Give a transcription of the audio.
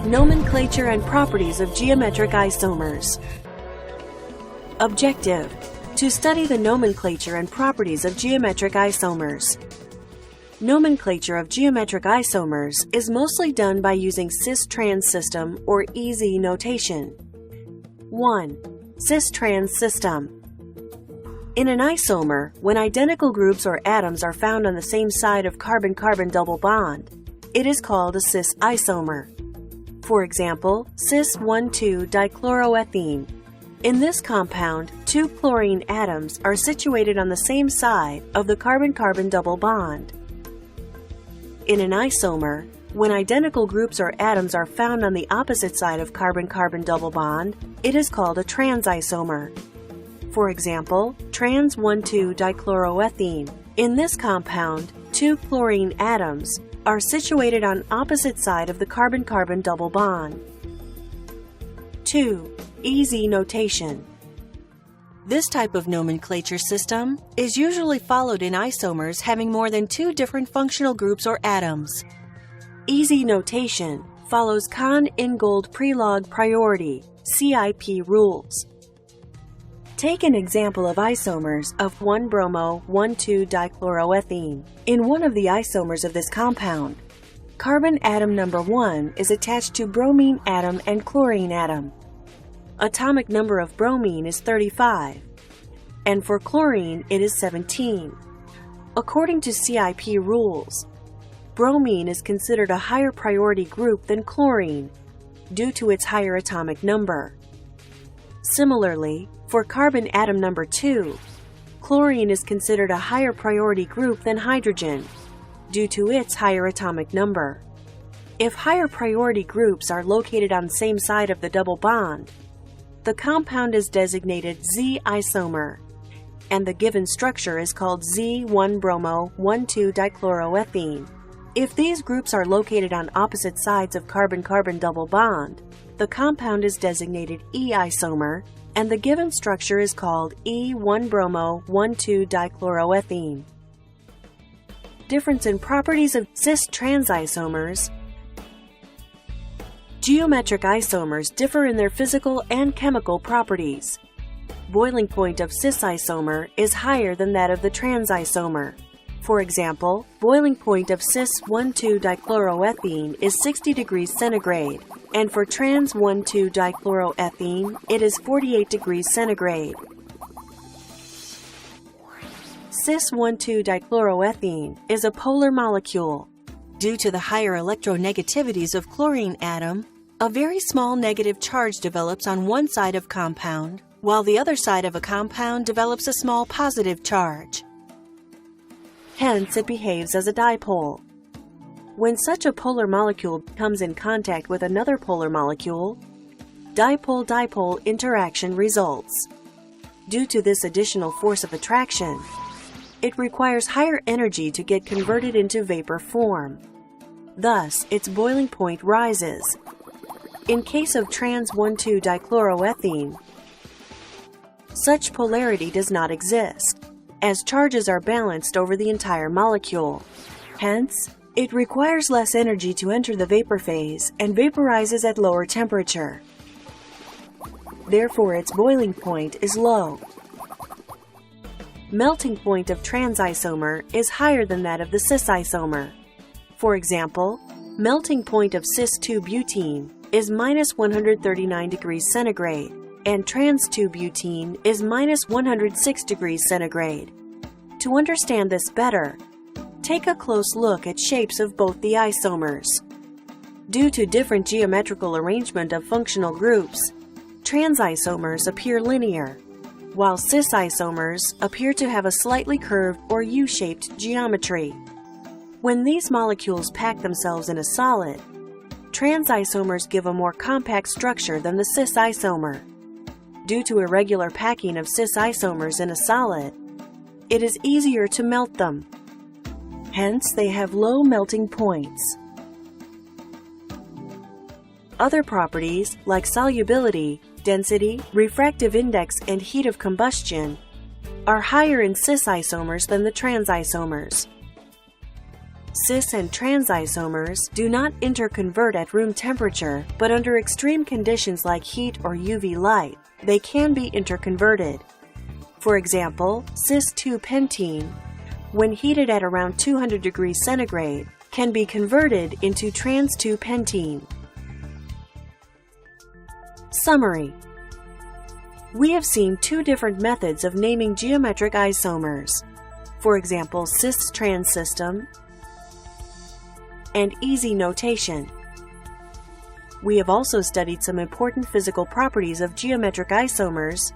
Nomenclature and properties of geometric isomers. Objective: to study the nomenclature and properties of geometric isomers. Nomenclature of geometric isomers is mostly done by using cis-trans system or EZ notation. 1. Cis-trans system. In an isomer, when identical groups or atoms are found on the same side of carbon-carbon double bond, it is called a cis isomer. For example, cis-1,2-dichloroethene. In this compound, two chlorine atoms are situated on the same side of the carbon-carbon double bond. In an isomer, when identical groups or atoms are found on the opposite side of carbon-carbon double bond, it is called a trans isomer. For example, trans-1,2-dichloroethene. In this compound, two chlorine atoms are situated on opposite side of the carbon-carbon double bond. 2. EZ notation. This type of nomenclature system is usually followed in isomers having more than two different functional groups or atoms. EZ notation follows Kohn-Ingold prelog priority (CIP) rules. Take an example of isomers of 1-bromo-1,2-dichloroethene. In one of the isomers of this compound, carbon atom number 1 is attached to bromine atom and chlorine atom. Atomic number of bromine is 35, and for chlorine it is 17. According to CIP rules, bromine is considered a higher priority group than chlorine due to its higher atomic number. Similarly, for carbon atom number 2, chlorine is considered a higher priority group than hydrogen due to its higher atomic number. If higher priority groups are located on the same side of the double bond, the compound is designated Z isomer, and the given structure is called Z1-bromo-1,2-dichloroethene. If these groups are located on opposite sides of carbon-carbon double bond, the compound is designated E isomer, and the given structure is called E1-bromo-1,2-dichloroethene. Difference in properties of cis-trans isomers. Geometric isomers differ in their physical and chemical properties. Boiling point of cis isomer is higher than that of the trans isomer. For example, boiling point of cis-1,2-dichloroethene is 60 degrees centigrade, and for trans-1,2-dichloroethene, it is 48 degrees centigrade. Cis-1,2-dichloroethene is a polar molecule. Due to the higher electronegativities of chlorine atom, a very small negative charge develops on one side of compound, while the other side of a compound develops a small positive charge. Hence, it behaves as a dipole. When such a polar molecule comes in contact with another polar molecule, dipole-dipole interaction results. Due to this additional force of attraction, it requires higher energy to get converted into vapor form. Thus, its boiling point rises. In case of trans-1,2-dichloroethene, such polarity does not exist, as charges are balanced over the entire molecule. Hence, it requires less energy to enter the vapor phase and vaporizes at lower temperature. Therefore, its boiling point is low. Melting point of trans isomer is higher than that of the cis isomer. For example, melting point of cis-2-butene is minus 139 degrees centigrade, and trans-2-butene is minus 106 degrees centigrade. To understand this better, take a close look at shapes of both the isomers. Due to different geometrical arrangement of functional groups, trans isomers appear linear, while cis isomers appear to have a slightly curved or U-shaped geometry. When these molecules pack themselves in a solid, trans isomers give a more compact structure than the cis isomer. Due to irregular packing of cis isomers in a solid, it is easier to melt them. Hence, they have low melting points. Other properties, like solubility, density, refractive index, and heat of combustion, are higher in cis isomers than the trans isomers. Cis and trans isomers do not interconvert at room temperature, but under extreme conditions like heat or UV light, they can be interconverted. For example, cis-2-pentene, when heated at around 200 degrees centigrade, can be converted into trans-2-pentene. Summary. We have seen two different methods of naming geometric isomers. For example, cis-trans system and easy notation. We have also studied some important physical properties of geometric isomers